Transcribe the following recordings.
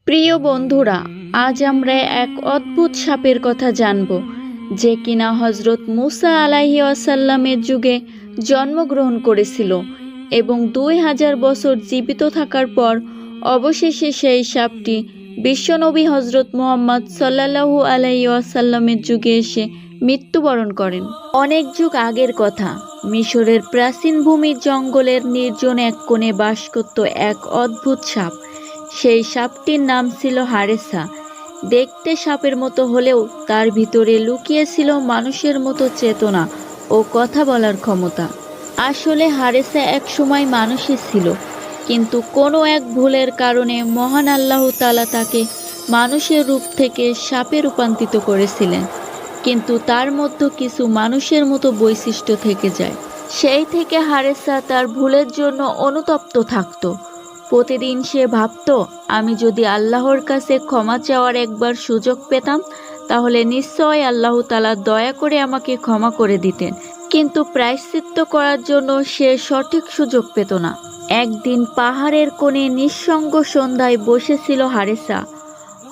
প্রিয় বন্ধুরা, আজ আমরা এক অদ্ভুত সাপের কথা জানব, যে কিনা হজরত মুসা আলাইহি ওয়াসাল্লামের যুগে জন্মগ্রহণ করেছিল এবং 2000 বছর জীবিত থাকার পর অবশেষে সেই সাপটি বিশ্বনবী হজরত মুহাম্মদ সাল্লাল্লাহু আলাইহি ওয়াসাল্লামের যুগে এসে মৃত্যুবরণ করেন। অনেক যুগ আগের কথা, মিশরের প্রাচীন ভূমির জঙ্গলের নির্জন এক কোণে বাস করত এক অদ্ভুত সাপ। সেই সাপটির নাম ছিল হারেসা। দেখতে সাপের মতো হলেও তার ভিতরে লুকিয়ে ছিল মানুষের মতো চেতনা ও কথা বলার ক্ষমতা। আসলে হারেসা এক সময় মানুষই ছিল, কিন্তু কোনো এক ভুলের কারণে মহান আল্লাহ তাআলা তাকে মানুষের রূপ থেকে সাপে রূপান্তরিত করেছিলেন। কিন্তু তার মধ্যে কিছু মানুষের মতো বৈশিষ্ট্য থেকে যায়। সেই থেকে হারেসা তার ভুলের জন্য অনুতপ্ত থাকত। প্রতিদিন সে ভাবত, আমি যদি আল্লাহর কাছে ক্ষমা চাওয়ার একবার সুযোগ পেতাম, তাহলে নিশ্চয় আল্লাহ তাআলা দয়া করে আমাকে ক্ষমা করে দিতেন। কিন্তু প্রায়শ্চিত্ত করার জন্য সে সঠিক সুযোগ পেত না। একদিন পাহাড়ের কোণে নিঃসঙ্গ সন্ধ্যায় বসেছিল হারেসা।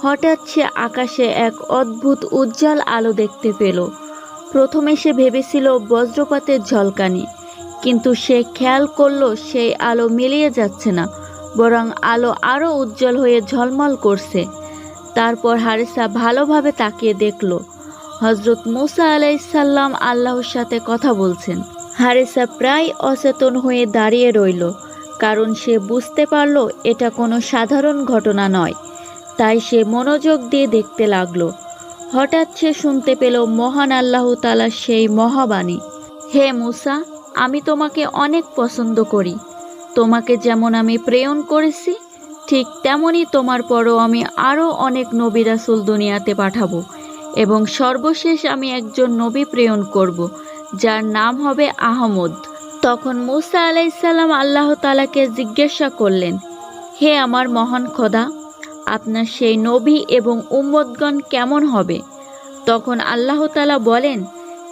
হঠাৎ সে আকাশে এক অদ্ভুত উজ্জ্বল আলো দেখতে পেল। প্রথমে সে ভেবেছিল বজ্রপাতের ঝলকানি, কিন্তু সে খেয়াল করল সেই আলো মিলিয়ে যাচ্ছে না, বরং আলো আরও উজ্জ্বল হয়ে ঝলমল করছে। তারপর হারেসা ভালোভাবে তাকিয়ে দেখল হজরত মুসা আলাইহিস সালাম আল্লাহর সাথে কথা বলছেন। হারেসা প্রায় অচেতন হয়ে দাঁড়িয়ে রইল, কারণ সে বুঝতে পারল এটা কোনো সাধারণ ঘটনা নয়। তাই সে মনোযোগ দিয়ে দেখতে লাগলো। হঠাৎ সে শুনতে পেল মহান আল্লাহ তাআলার সেই মহাবাণী, হে মুসা, আমি তোমাকে অনেক পছন্দ করি। তোমাকে যেমন আমি প্রেরণ করেছি, ঠিক তেমনই তোমার পরও আমি আরও অনেক নবী রাসূল দুনিয়াতে পাঠাবো, এবং সর্বশেষ আমি একজন নবী প্রেরণ করব, যার নাম হবে আহমদ। তখন মুসা আলাইহিস সালাম আল্লাহ তাআলাকে জিজ্ঞাসা করলেন, হে আমার মহান খোদা, আপনার সেই নবী এবং উম্মতগণ কেমন হবে? তখন আল্লাহ তাআলা বলেন,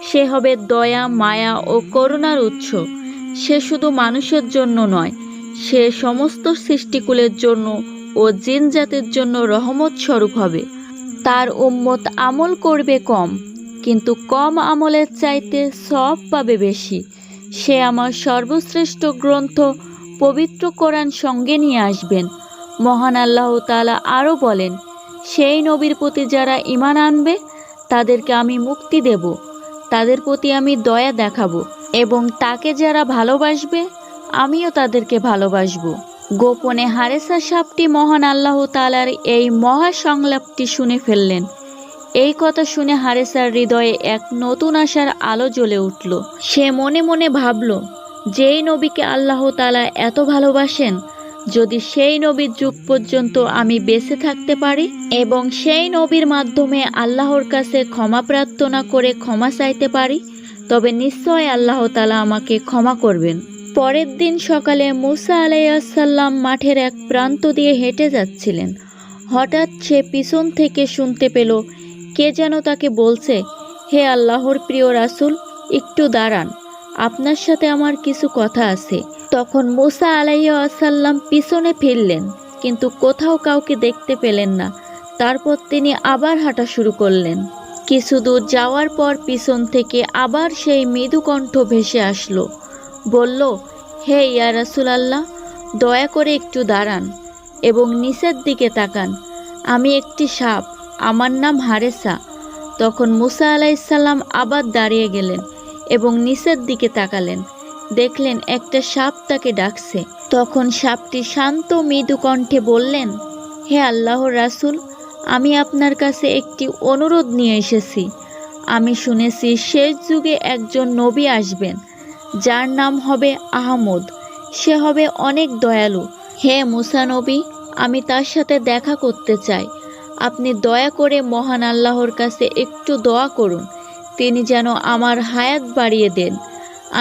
সে হবে দয়া, মায়া ও করুণার উৎস। সে শুধু মানুষের জন্য নয়, সে সমস্ত সৃষ্টিকুলের জন্য ও জিন জাতির জন্য রহমত স্বরূপ হবে। তার উম্মত আমল করবে কম, কিন্তু কম আমলের চাইতে সওয়াব পাবে বেশি। সে আমার সর্বশ্রেষ্ঠ গ্রন্থ পবিত্র কোরআন সঙ্গে নিয়ে আসবেন। মহান আল্লাহ তাআলা আরও বলেন, সেই নবীর প্রতি যারা ঈমান আনবে তাদেরকে আমি মুক্তি দেব, তাদের প্রতি আমি দয়া দেখাবো, এবং তাকে যারা ভালোবাসবে আমিও তাদেরকে ভালোবাসবো। গোপনে হারেসা সাপটি মহান আল্লাহ তাআলার এই মহা সংলাপটি শুনে ফেললেন। এই কথা শুনে হারেসার হৃদয়ে এক নতুন আশার আলো জ্বলে উঠল। সে মনে মনে ভাবল, যেই নবীকে আল্লাহ তাআলা এত ভালোবাসেন, যদি সেই নবীর যুগ পর্যন্ত আমি বেঁচে থাকতে পারি এবং সেই নবীর মাধ্যমে আল্লাহর কাছে ক্ষমা প্রার্থনা করে ক্ষমা চাইতে পারি, তবে নিশ্চয় আল্লাহ তাআলা আমাকে ক্ষমা করবেন। পরের দিন সকালে মুসা আলাইহিস সালাম মাঠের এক প্রান্ত দিয়ে হেঁটে যাচ্ছিলেন। হঠাৎ সে পিছন থেকে শুনতে পেল কে যেন তাকে বলছে, হে আল্লাহর প্রিয় রাসূল, একটু দাঁড়ান, আপনার সাথে আমার কিছু কথা আছে। তখন মুসা আলাইহিস সালাম পিছনে ফিরলেন, কিন্তু কোথাও কাউকে দেখতে পেলেন না। তারপর তিনি আবার হাঁটা শুরু করলেন। কিছু দূর যাওয়ার পর পিছন থেকে আবার সেই মৃদু কণ্ঠ ভেসে আসলো, বলল, হে ইয়া রাসূলুল্লাহ, দয়া করে একটু দাঁড়ান এবং নিচের দিকে তাকান। আমি একটি সাপ, আমার নাম হারেসা। তখন মুসা আলাইহিস সালাম আবার দাঁড়িয়ে গেলেন এবং নিচের দিকে তাকালেন। দেখলেন একটা সাপ তাকে ডাকছে। তখন সাপটি শান্ত মৃদু কণ্ঠে বললেন, হে আল্লাহর রাসূল, আমি আপনার কাছে একটি অনুরোধ নিয়ে এসেছি। আমি শুনেছি শেষ যুগে একজন নবী আসবেন, যার নাম হবে আহমদ। সে হবে অনেক দয়ালু। হে মুসা নবী, আমি তার সাথে দেখা করতে চাই। আপনি দয়া করে মহান আল্লাহর কাছে একটু দোয়া করুন, তিনি যেন আমার হায়াত বাড়িয়ে দেন,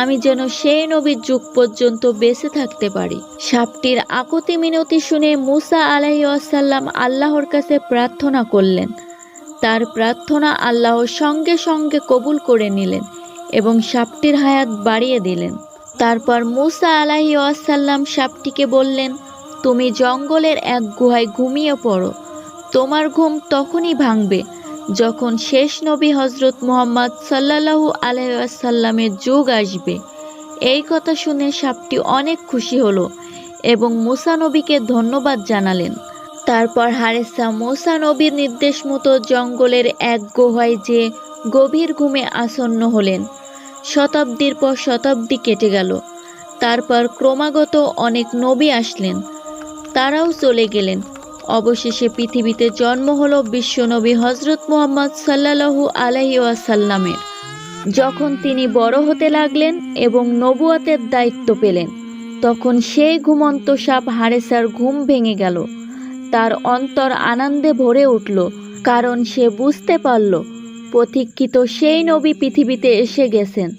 আমি যেন সেই নবীর যুগ পর্যন্ত বেঁচে থাকতে পারি। সাপটির আকুতি মিনতি শুনে মুসা আলাইহিস সালাম আল্লাহর কাছে প্রার্থনা করলেন। তার প্রার্থনা আল্লাহ সঙ্গে সঙ্গে কবুল করে নিলেন এবং সাপটির হায়াত বাড়িয়ে দিলেন। তারপর মুসা আলাইহিস সালাম সাপটিকে বললেন, তুমি জঙ্গলের এক গুহায় ঘুমিয়ে পড়ো, তোমার ঘুম তখনই ভাঙবে যখন শেষ নবী হজরত মুহাম্মদ সাল্লাল্লাহু আলাইহি ওয়াসাল্লামের যুগ আসবে। এই কথা শুনে সাপটি অনেক খুশি হলো এবং মূসা নবীকে ধন্যবাদ জানালেন। তারপর হারেসা মূসা নবীর নির্দেশ মতো জঙ্গলের এক গুহায় যেয়ে গভীর ঘুমে আসন্ন হলেন। শতাব্দীর পর শতাব্দী কেটে গেল। তারপর ক্রমাগত অনেক নবী আসলেন, তারাও চলে গেলেন। অবশেষে পৃথিবীতে জন্ম হলো বিশ্বনবী হজরত মুহাম্মদ সাল্লাল্লাহু আলাইহি ওয়াসাল্লামের। যখন তিনি বড় হতে লাগলেন এবং নবুয়তের দায়িত্ব পেলেন, তখন সেই ঘুমন্ত সাপ হারেসার ঘুম ভেঙে গেল। তার অন্তর আনন্দে ভরে উঠল, কারণ সে বুঝতে পারল প্রতীক্ষিত সেই নবী পৃথিবীতে এসে গেছেন,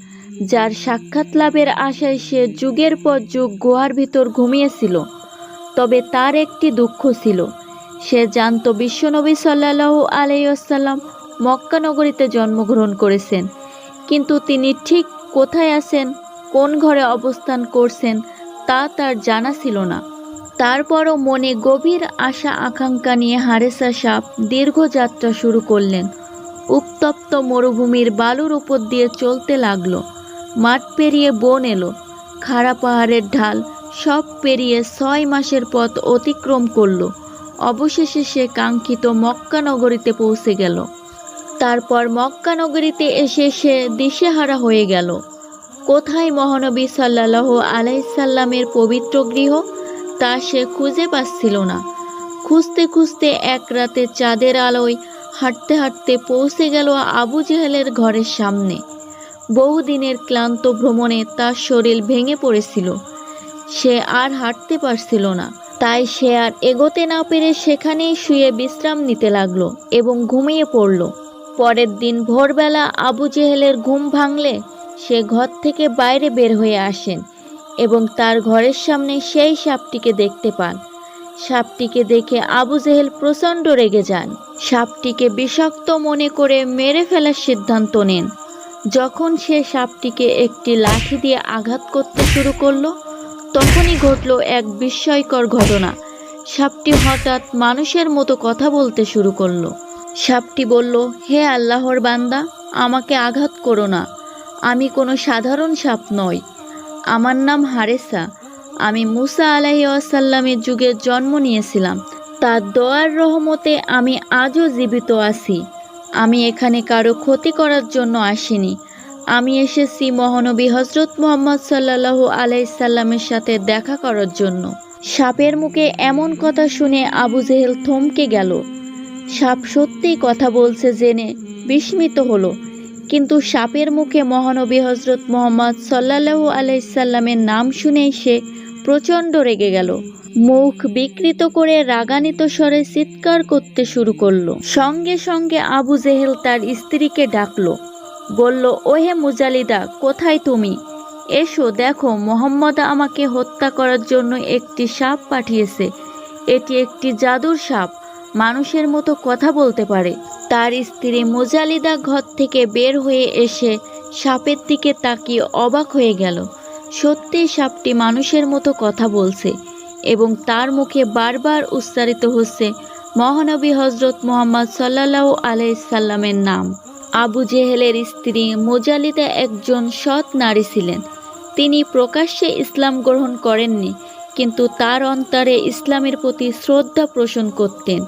যার সাক্ষাৎ লাভের আশায় সে যুগের পর যুগ গুহার ভিতর ঘুমিয়েছিল। তবে তার একটি দুঃখ ছিল, সে জানত বিশ্বনবী সাল্লাল্লাহু আলাইহি ওয়াসাল্লাম মক্কা নগরীতে জন্মগ্রহণ করেছেন, কিন্তু তিনি ঠিক কোথায় আছেন, কোন ঘরে অবস্থান করছেন তা তার জানা ছিল না। তারপরও মনে গভীর আশা আকাঙ্ক্ষা নিয়ে হারেসা সাপ দীর্ঘ যাত্রা শুরু করলেন। উত্তপ্ত মরুভূমির বালুর উপর দিয়ে চলতে লাগলো। মাঠ পেরিয়ে বন এলো, খাড়া পাহাড়ের ঢাল সব পেরিয়ে 6 মাসের পথ অতিক্রম করলো। অবশেষে সে কাঙ্ক্ষিত মক্কা নগরীতে পৌঁছে গেল। তারপর মক্কা নগরীতে এসে সে দিশেহারা হয়ে গেল। কোথায় মহানবী সাল্লাল্লাহু আলাইহি সাল্লামের পবিত্র গৃহ তা সে খুঁজে পাচ্ছিল না। খুঁজতে খুঁজতে এক রাতে চাঁদের আলোয় হাঁটতে হাঁটতে পৌঁছে গেল আবু জেহেলের ঘরের সামনে। বহুদিনের ক্লান্ত ভ্রমণে তার শরীর ভেঙে পড়েছিল, সে আর হাঁটতে পারছিল না। তাই সে আর এগোতে না পেরে সেখানেই শুয়ে বিশ্রাম নিতে লাগলো এবং ঘুমিয়ে পড়ল। পরের দিন ভোরবেলা আবু জেহেলের ঘুম ভাঙলে সে ঘর থেকে বাইরে বের হয়ে আসেন এবং তার ঘরের সামনে সেই সাপটিকে দেখতে পান। সাপটিকে দেখে আবু জেহেল প্রচণ্ড রেগে যান। সাপটিকে বিষাক্ত মনে করে মেরে ফেলার সিদ্ধান্ত নেন। যখন সে সাপটিকে একটি লাঠি দিয়ে আঘাত করতে শুরু করলো, তখনই ঘটল এক বিস্ময়কর ঘটনা। সাপটি হঠাৎ মানুষের মতো কথা বলতে শুরু করলো। সাপটি বলল, হে আল্লাহর বান্দা, আমাকে আঘাত করো না। আমি কোনো সাধারণ সাপ নই। আমার নাম হারেসা। আমি মূসা আলাইহিস সালামের যুগে জন্ম নিয়েছিলাম। তার দয়ার রহমতে আমি আজও জীবিত আছি। আমি এখানে কারো ক্ষতি করার জন্য আসিনি। আমি এসেছি মহানবী হজরত মুহাম্মদ সাল্লাল্লাহু আলাইহি সাল্লামের সাথে দেখা করার জন্য। সাপের মুখে এমন কথা শুনে আবু জেহেল থমকে গেল। সাপ সত্যিই কথা বলছে জেনে বিস্মিত হলো, কিন্তু সাপের মুখে মহানবী হজরত মুহাম্মদ সাল্লাল্লাহু আলাইহি সাল্লামের নাম শুনেই সে প্রচণ্ড রেগে গেল। মুখ বিকৃত করে রাগান্বিত স্বরে চিৎকার করতে শুরু করলো। সঙ্গে সঙ্গে আবু জেহেল তার স্ত্রীকে ডাকলো, বলল, ওহে মুজালিদা, কোথায় তুমি? এসো, দেখো মোহাম্মদ আমাকে হত্যা করার জন্য একটি সাপ পাঠিয়েছে। এটি একটি জাদুর সাপ, মানুষের মতো কথা বলতে পারে। তার স্ত্রী মুজালিদা ঘর থেকে বের হয়ে এসে সাপের দিকে তাকিয়ে অবাক হয়ে গেল। সত্যিই সাপটি মানুষের মতো কথা বলছে এবং তার মুখে বারবার উচ্চারিত হচ্ছে মহানবী হজরত মুহাম্মদ সাল্লাল্লাহু আলাইহি সাল্লামের নাম। আবু জেহেলের স্ত্রী মুজালিদা একজন সৎ নারী ছিলেন। তিনি প্রকাশ্যে ইসলাম গ্রহণ করেননি, কিন্তু তার অন্তরে ইসলামের প্রতি শ্রদ্ধা পোষণ করতেন।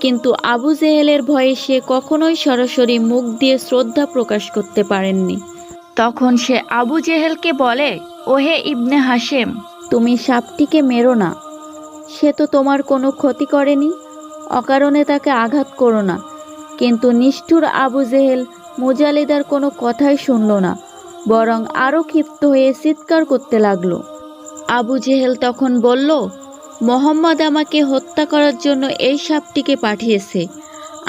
কিন্তু আবু জেহেলের ভয়ে সে কখনোই সরাসরি মুখ দিয়ে শ্রদ্ধা প্রকাশ করতে পারেননি। তখন সে আবু জেহেলকে বলে, ওহে ইবনে হাশেম, তুমি সাপটিকে মেরো না। সে তো তোমার কোনো ক্ষতি করেনি, অকারণে তাকে আঘাত করো না। কিন্তু নিষ্ঠুর আবু জেহেল মুজালিদার কোনো কথাই শুনল না, বরং আরও ক্ষিপ্ত হয়ে চিৎকার করতে লাগলো। আবু জেহেল তখন বলল, মোহাম্মদ আমাকে হত্যা করার জন্য এই সাপটিকে পাঠিয়েছে।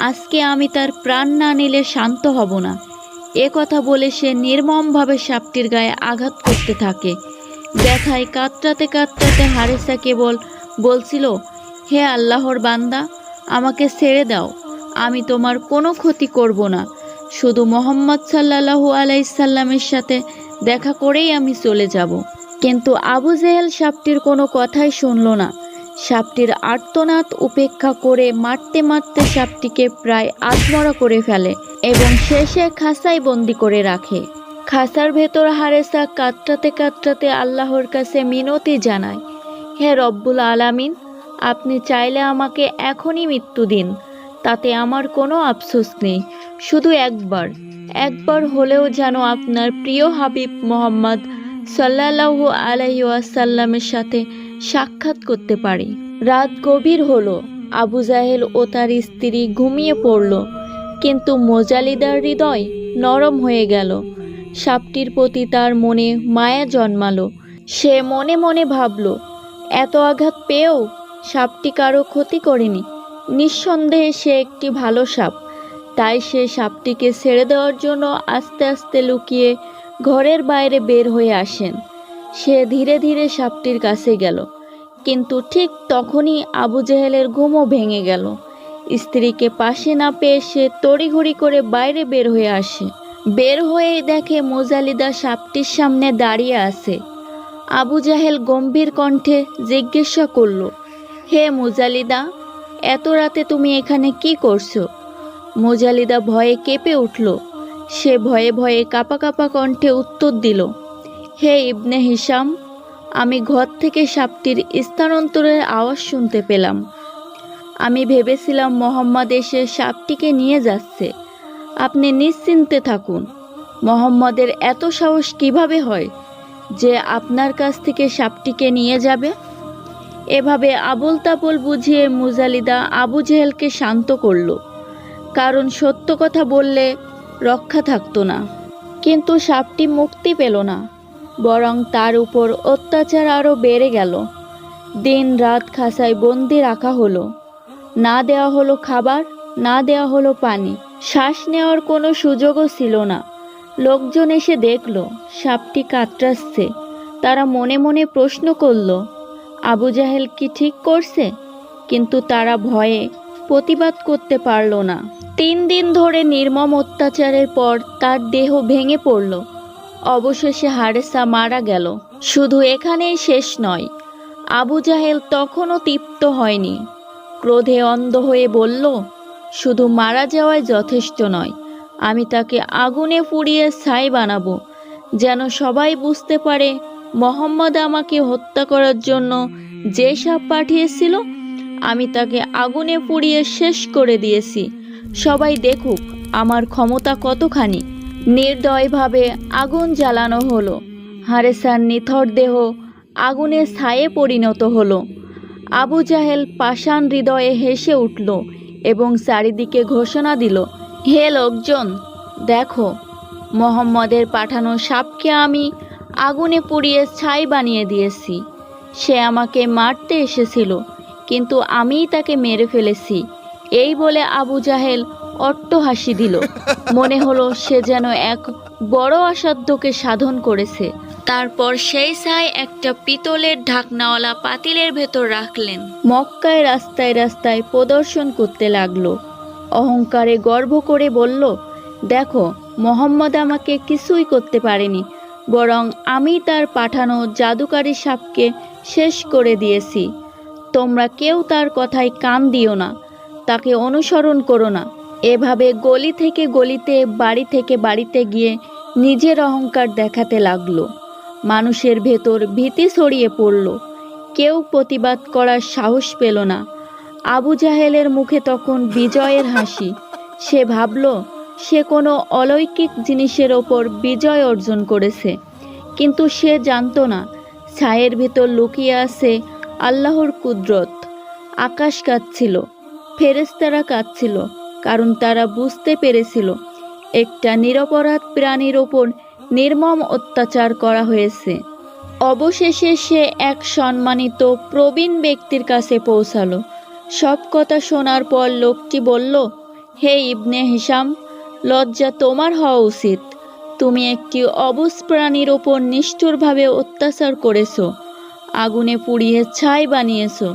আজকে আমি তার প্রাণ না নিলে শান্ত হব না। এ কথা বলে সে নির্মমভাবে সাপটির গায়ে আঘাত করতে থাকে। ব্যথায় কাতরাতে কাতরাতে হারেসা কেবল বলছিল, হে আল্লাহর বান্দা, আমাকে ছেড়ে দাও। আমি তোমার কোনো ক্ষতি করব না। শুধু মোহাম্মদ সাল্লাল্লাহু আলাইহি সাল্লামের সাথে দেখা করেই আমি চলে যাব। কিন্তু আবু জেহেল সাপটির কোনো কথাই শুনল না। সাপটির আর্তনাদ উপেক্ষা করে মারতে মারতে সাপটিকে প্রায় আধমরা করে ফেলে এবং শেষে খাঁচায় বন্দি করে রাখে। খাঁচার ভেতর হারেসা কাতরাতে কাতরাতে আল্লাহর কাছে মিনতি জানায়, হে রব্বুল আলামিন, আপনি চাইলে আমাকে এখনই মৃত্যু দিন, তাতে আমার কোনো আফসোস নেই। শুধু একবার হলেও যেন আপনার প্রিয় হাবিব মোহাম্মদ সাল্লাল্লাহু আলাইহি ওয়াসাল্লামের সাথে সাক্ষাৎ করতে পারি। রাত গভীর হলো। আবু জাহেল ও তার স্ত্রী ঘুমিয়ে পড়ল, কিন্তু মোজালিদার হৃদয় নরম হয়ে গেল। সাপটির প্রতি তার মনে মায়া জন্মালো। সে মনে মনে ভাবল, এত আঘাত পেয়েও সাপটি কারো ক্ষতি করেনি। নিঃসন্দেহে সে একটি ভালো সাপ। তাই সে সাপটিকে ছেড়ে দেওয়ার জন্য আস্তে আস্তে লুকিয়ে ঘরের বাইরে বের হয়ে আসেন। সে ধীরে ধীরে সাপটির কাছে গেল, কিন্তু ঠিক তখনই আবু জেহেলের ঘুমও ভেঙে গেল। স্ত্রীকে পাশে না পেয়ে সে তড়িঘড়ি করে বাইরে বের হয়ে আসে। বের হয়েই দেখে মোজালিদা সাপটির সামনে দাঁড়িয়ে আছে। আবু জাহেল গম্ভীর কণ্ঠে জিজ্ঞাসা করল, হে মোজালিদা, এত রাতে তুমি এখানে কি করছো? মোজালিদা ভয়ে কেঁপে উঠল। সে ভয়ে ভয়ে কাঁপা কাঁপা কণ্ঠে উত্তর দিল, হে ইবনে হিশাম, আমি ঘর থেকে সাপটির স্থানান্তরের আওয়াজ শুনতে পেলাম। আমি ভেবেছিলাম মোহাম্মদ এসে সাপটিকে নিয়ে যাচ্ছে। আপনি নিশ্চিন্তে থাকুন। মোহাম্মদের এত সাহস কিভাবে হয় যে আপনার কাছ থেকে সাপটিকে নিয়ে যাবে? এভাবে আবোল তাবোল বুঝিয়ে মুজালিদা আবু জেহেলকে শান্ত করল, কারণ সত্য কথা বললে রক্ষা থাকতো না। কিন্তু সাপটি মুক্তি পেল না, বরং তার উপর অত্যাচার আরও বেড়ে গেল। দিন রাত খাঁচায় বন্দি রাখা হলো। না দেওয়া হলো খাবার, না দেওয়া হলো পানি, শ্বাস নেওয়ার কোনো সুযোগও ছিল না। লোকজন এসে দেখল সাপটি কাতরাচ্ছে। তারা মনে মনে প্রশ্ন করল, আবু জাহেল কি ঠিক করছে? কিন্তু তারা ভয়ে প্রতিবাদ করতে পারল না। 3 দিন ধরে নির্মম অত্যাচারের পর তার দেহ ভেঙে পড়ল। অবশেষে হারেসা মারা গেল। শুধু এখানেই শেষ নয়, আবু জাহেল তখনও তৃপ্ত হয়নি। ক্রোধে অন্ধ হয়ে বলল, শুধু মারা যাওয়াই যথেষ্ট নয়, আমি তাকে আগুনে পুড়িয়ে ছাই বানাবো, যেন সবাই বুঝতে পারে মোহাম্মদ আমাকে হত্যা করার জন্য যে সাপ পাঠিয়েছিল, আমি তাকে আগুনে পুড়িয়ে শেষ করে দিয়েছি। সবাই দেখুক আমার ক্ষমতা কতখানি। নির্দয়ভাবে আগুন জ্বালানো হলো। হারেসার নিথর দেহ আগুনের ছায়ে পরিণত হলো। আবু জাহেল পাষাণ হৃদয়ে হেসে উঠল এবং চারিদিকে ঘোষণা দিল, হে লোকজন, দেখো, মোহাম্মদের পাঠানো সাপকে আমি আগুনে পুড়িয়ে ছাই বানিয়ে দিয়েছি। সে আমাকে মারতে এসেছিল, কিন্তু আমিই তাকে মেরে ফেলেছি। এই বলে আবু জাহেল অট্টহাসি দিল। মনে হলো সে যেন এক বড় অসাধ্যকে সাধন করেছে। তারপর সেই ছাই একটা পিতলের ঢাকনাওয়ালা পাতিলের ভেতর রাখলেন। মক্কায় রাস্তায় রাস্তায় প্রদর্শন করতে লাগলো। অহংকারে গর্ব করে বলল, দেখো, মোহাম্মদ আমাকে কিছুই করতে পারেনি, বরং আমি তার পাঠানো জাদুকারী সাপকে শেষ করে দিয়েছি। তোমরা কেউ তার কথায় কান দিও না, তাকে অনুসরণ করো না। এভাবে গলি থেকে গলিতে, বাড়ি থেকে বাড়িতে গিয়ে নিজের অহংকার দেখাতে লাগলো। মানুষের ভেতর ভীতি ছড়িয়ে পড়ল। কেউ প্রতিবাদ করার সাহস পেল না। আবু জাহেলের মুখে তখন বিজয়ের হাসি। সে ভাবল সে কোনো অলৌকিক জিনিসের ওপর বিজয় অর্জন করেছে, কিন্তু সে জানতো না ছায়ের ভেতর লুকিয়ে আছে আল্লাহর কুদরত। আকাশ কাঁদছিল, ফেরেশতারা কাঁদছিল, কারণ তারা বুঝতে পেরেছিল একটা নিরপরাধ প্রাণীর ওপর নির্মম অত্যাচার করা হয়েছে। অবশেষে সে এক সম্মানিত প্রবীণ ব্যক্তির কাছে পৌঁছালো। সব কথা শোনার পর লোকটি বলল, হে ইবনে হিশাম, লজ্জা তোমার হওয়া উচিত। তুমি একটি অবুঝ প্রাণীর ওপর নিষ্ঠুরভাবে অত্যাচার করেছো, আগুনে পুড়িয়ে ছাই বানিয়েছো,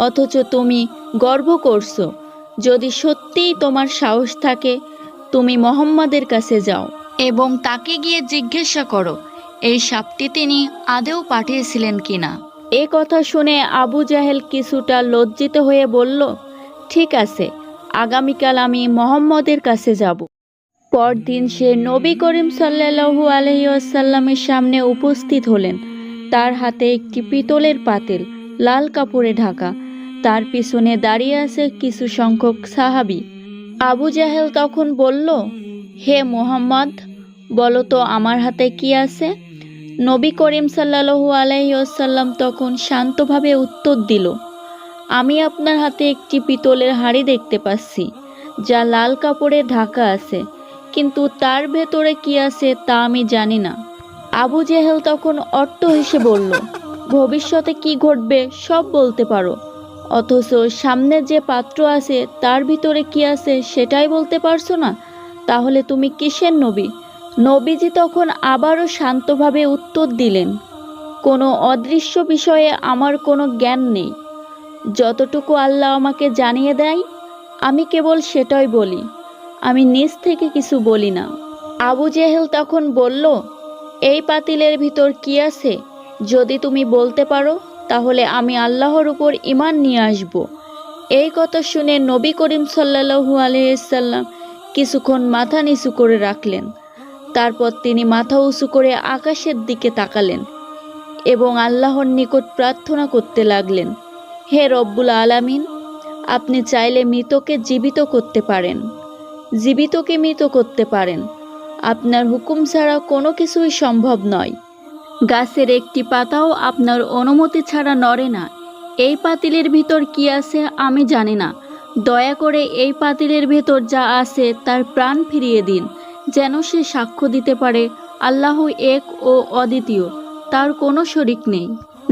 অথচ তুমি গর্ব করছো। যদি সত্যিই তোমার সাহস থাকে, তুমি মোহাম্মদের কাছে যাও এবং তাকে গিয়ে জিজ্ঞাসা করো এই সাপটি তিনি আদেও পাঠিয়েছিলেন কিনা। এ কথা শুনে আবু জাহেল কিছুটা লজ্জিত হয়ে বলল, ঠিক আছে, আগামীকাল আমি মোহাম্মদের কাছে যাব। পরদিন সে নবী করিম সাল্লাল্লাহু আলাইহি ওয়াসাল্লামের সামনে উপস্থিত হলেন। তার হাতে একটি পিতলের পাতিল, লাল কাপড়ে ঢাকা। তার পিছনে দাঁড়িয়ে আছে কিছু সংখ্যক সাহাবী। আবু জাহেল তখন বলল, হে মুহাম্মদ, বলো তো আমার হাতে কি আছে? নবী করিম সাল্লাল্লাহু আলাইহি ওয়াসাল্লাম তখন শান্তভাবে উত্তর দিল, আমি আপনার হাতে একটি পিতলের হাঁড়ি দেখতে পাচ্ছি, যা লাল কাপড়ে ঢাকা আছে, কিন্তু তার ভেতরে কি আছে তা আমি জানি না। আবু জেহেল তখন অট্ট হেসে বলল, ভবিষ্যতে কি ঘটবে সব বলতে পারো, অথচ সামনে যে পাত্র আছে তার ভিতরে কি আছে সেটাই বলতে পারছো না? তাহলে তুমি কিসের নবী? নবীজি তখন আবারও শান্তভাবে উত্তর দিলেন, কোনো অদৃশ্য বিষয়ে আমার কোনো জ্ঞান নেই। যতটুকু আল্লাহ আমাকে জানিয়ে দেয় আমি কেবল সেটাই বলি, আমি নিজ থেকে কিছু বলি না। আবু জেহেল তখন বলল, এই পাতিলের ভিতর কি আছে যদি তুমি বলতে পারো তাহলে আমি আল্লাহর উপর ঈমান নিয়ে আসব। এই কথা শুনে নবী করিম সাল্লাল্লাহু আলাইহি সাল্লাম কিছুক্ষণ মাথা নিচু করে রাখলেন। তারপর তিনি মাথা উঁচু করে আকাশের দিকে তাকালেন এবং আল্লাহর নিকট প্রার্থনা করতে লাগলেন, হে রব্বুল আলামিন, আপনি চাইলে মৃতকে জীবিত করতে পারেন, জীবিতকে মৃত করতে পারেন। আপনার হুকুম ছাড়া কোনো কিছুই সম্ভব নয়। গাছের একটি পাতাও আপনার অনুমতি ছাড়া নড়ে না। এই পাতিলের ভিতর কি আছে আমি জানি না। দয়া করে এই পাতিলের ভেতর যা আছে তার প্রাণ ফিরিয়ে দিন, যেন সে সাক্ষ্য দিতে পারে আল্লাহ এক ও অদ্বিতীয়, তার কোনো শরিক নেই।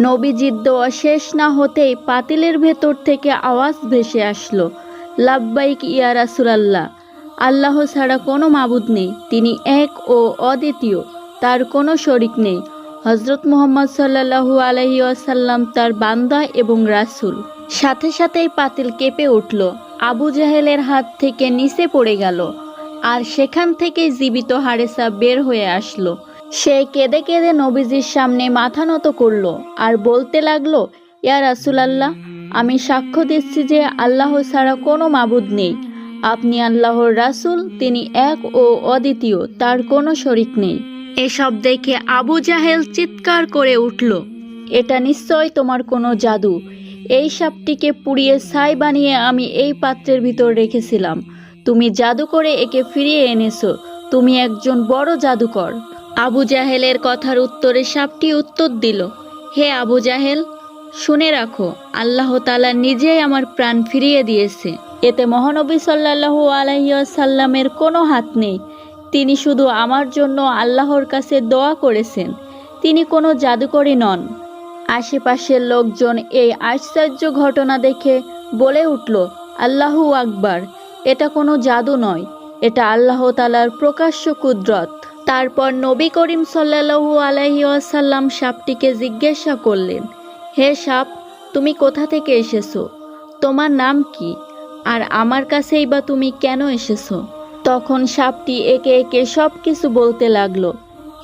নবীজির দোয়া শেষ না হতেই পাতিলের ভেতর থেকে আওয়াজ ভেসে আসলো, লাব্বাইক ইয়া রাসূলুল্লাহ, আল্লাহ ছাড়া কোনো মাবুদ নেই, তিনি এক ও অদ্বিতীয়, তার কোনো শরিক নেই। হযরত মুহাম্মদ সাল্লাল্লাহু আলাইহি ওয়াসাল্লাম তার বান্দা এবং রাসূল। সাথে সাথেই পাতিল কেঁপে উঠল, আবু জাহেলের হাত থেকে নিচে পড়ে গেল, আর সেখান থেকে জীবিত হারেসা বের হয়ে আসলো। সে কেঁদে কেঁদে নবীজির সামনে মাথা নত করল আর বলতে লাগলো, ইয়া রাসূলুল্লাহ, আমি সাক্ষ্য দিচ্ছি যে আল্লাহ ছাড়া কোনো মাবুদ নেই, আপনি আল্লাহর রাসূল, তিনি এক ও অদ্বিতীয়, তার কোনো শরিক নেই। এসব দেখে আবু জাহেল চিৎকার করে উঠল, এটা নিশ্চয় তোমার কোনো জাদু। এই সাপটিকে পুড়িয়ে ছাই বানিয়ে আমি এই পাত্রের ভিতর রেখেছিলাম, তুমি জাদু করে একে ফিরিয়ে এনেছো, তুমি একজন বড় জাদুকর। আবু জাহেলের কথার উত্তরে সাপটি উত্তর দিল, হে আবু জাহেল, শুনে রাখো, আল্লাহ তাআলা নিজেই আমার প্রাণ ফিরিয়ে দিয়েছে, এতে মহানবী সাল্লাল্লাহু আলাইহি ওয়াসাল্লামের কোনো হাত নেই। তিনি শুধু আমার জন্য আল্লাহর কাছে দোয়া করেছেন, তিনি কোনো জাদুকরী নন। আশেপাশের লোকজন এই আশ্চর্য ঘটনা দেখে বলে উঠল, আল্লাহু আকবার, এটা কোনো জাদু নয়, এটা আল্লাহ তাআলার প্রকাশ্য কুদরত। তারপর নবী করিম সাল্লাল্লাহু আলাইহি ওয়াসাল্লাম সাপটিকে জিজ্ঞাসা করলেন, হে সাপ, তুমি কোথা থেকে এসেছো? তোমার নাম কি? আর আমার কাছেই বা তুমি কেন এসেছো? তখন সাপটি একে একে সব কিছু বলতে লাগলো,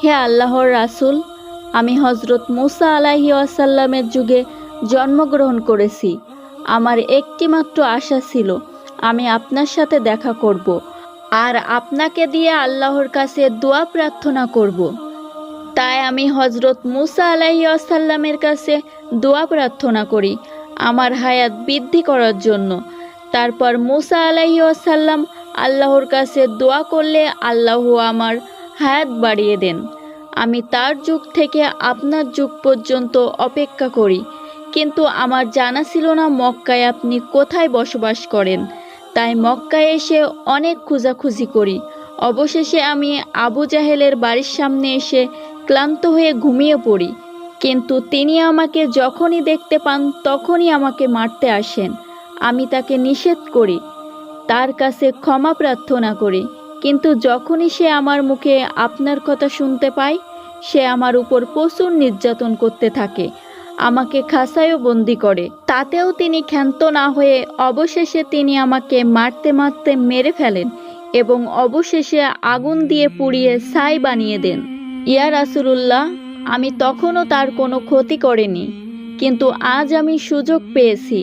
হে আল্লাহর রাসূল, আমি হযরত মুসা আলাইহি ওয়াসাল্লামের যুগে জন্মগ্রহণ করেছি। আমার একটিমাত্র আশা ছিল, আমি আপনার সাথে দেখা করব আর আপনাকে দিয়ে আল্লাহর কাছে দোয়া প্রার্থনা করব। তাই আমি হযরত মুসা আলাইহি ওয়াসাল্লামের কাছে দোয়া প্রার্থনা করি আমার হায়াত বৃদ্ধি করার জন্য। তারপর মুসা আলাইহি ওয়াসাল্লাম আল্লাহর কাছে দোয়া করলে আল্লাহ আমার হায়াত বাড়িয়ে দেন। আমি তার যুগ থেকে আপনার যুগ পর্যন্ত অপেক্ষা করি, কিন্তু আমার জানা ছিল না মক্কায় আপনি কোথায় বসবাস করেন। তাই মক্কায় এসে অনেক খোঁজাখুঁজি করি। অবশেষে আমি আবু জাহেলের বাড়ির সামনে এসে ক্লান্ত হয়ে ঘুমিয়ে পড়ি, কিন্তু তিনি আমাকে যখনই দেখতে পান তখনই আমাকে মারতে আসেন। আমি তাকে নিষেধ করি, তার কাছে ক্ষমা প্রার্থনা করি, কিন্তু যখনই সে আমার মুখে আপনার কথা শুনতে পায় সে আমার উপর প্রচুর নির্যাতন করতে থাকে, আমাকে খাঁচায়ও বন্দি করে। তাতেও তিনি ক্ষান্ত না হয়ে অবশেষে তিনি আমাকে মারতে মারতে মেরে ফেলেন এবং অবশেষে আগুন দিয়ে পুড়িয়ে ছাই বানিয়ে দেন। ইয়া রাসূলুল্লাহ, আমি তখনও তার কোনো ক্ষতি করিনি, কিন্তু আজ আমি সুযোগ পেয়েছি।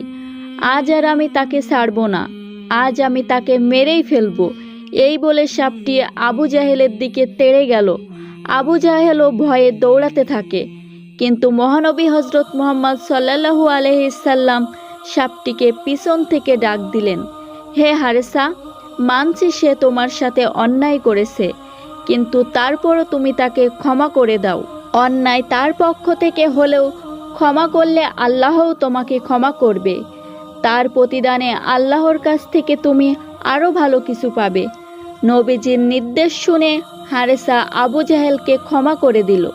আজ আর আমি তাকে ছাড়ব না। আজ আমি তাকে মেরেই ফেলবো। এই বলে সাপটি আবু জাহেলের দিকে তেড়ে গেল। আবু জাহেলও ভয়ে দৌড়াতে থাকে। কিন্তু মহানবী হজরত মুহাম্মদ সাল্লাল্লাহু আলাইহি সাল্লাম সাপটিকে পিছন থেকে ডাক দিলেন, হে হারেসা, মানছি সে তোমার সাথে অন্যায় করেছে, কিন্তু তারপরও তুমি তাকে ক্ষমা করে দাও। অন্যায় তার পক্ষ থেকে হলেও ক্ষমা করলে আল্লাহও তোমাকে ক্ষমা করবে। তার প্রতিদানে আল্লাহর কাছ থেকে তুমি আরও ভালো কিছু পাবে। নবীজির নির্দেশ শুনে হারেসা আবু জাহেলকে ক্ষমা করে দিল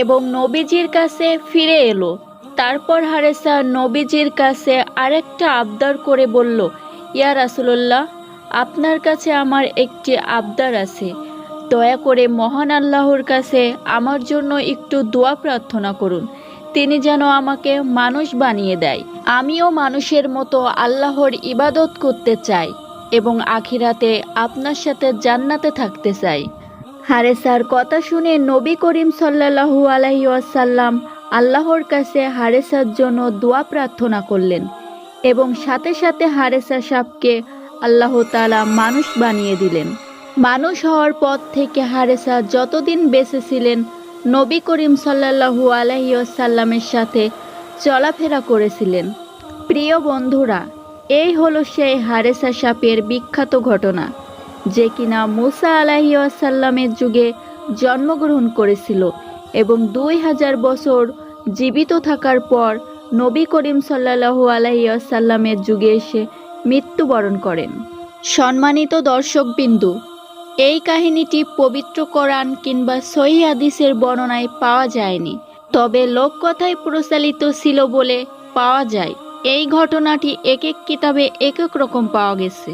এবং নবীজির কাছে ফিরে এলো। তারপর হারেসা নবীজির কাছে আরেকটা আবদার করে বলল, ইয়া রাসূলুল্লাহ, আপনার কাছে আমার একটি আবদার আছে। দয়া করে মহান আল্লাহর কাছে আমার জন্য একটু দোয়া প্রার্থনা করুন। তিনি যেন আমাকে মানুষ বানিয়ে দেয়। আমিও মানুষের মতো আল্লাহর ইবাদত করতে চাই এবং আখিরাতে আপনার সাথে জান্নাতে থাকতে চাই। হারেসার কথা শুনে নবী করিম সাল্লাল্লাহু আলাইহি ওয়াসাল্লাম আল্লাহর কাছে হারেসার জন্য দোয়া প্রার্থনা করলেন এবং সাথে সাথে হারেসা সাপকে আল্লাহ তাআলা মানুষ বানিয়ে দিলেন। মানুষ হওয়ার পর থেকে হারেসা যতদিন বেঁচে ছিলেন নবী করিম সাল্লাল্লাহু আলাইহি ওয়াসাল্লামের সাথে চলাফেরা করেছিলেন। প্রিয় বন্ধুরা, এই হলো সেই হারেসা সাপের বিখ্যাত ঘটনা, যে কিনা মুসা আলাইহি ওয়াসাল্লামের যুগে জন্মগ্রহণ করেছিল এবং 2000 বছর জীবিত থাকার পর নবী করিম সাল্লাল্লাহু আলাইহি ওয়াসাল্লামের যুগে এসে মৃত্যুবরণ করেন। সম্মানিত দর্শকবিন্দু, এই কাহিনীটি পবিত্র কোরআন কিংবা সহিহ হাদিসের বর্ণনায় পাওয়া যায়নি, তবে লোককথায় প্রচলিত ছিল বলে পাওয়া যায়। এই ঘটনাটি এক এক কিতাবে এক এক রকম পাওয়া গেছে।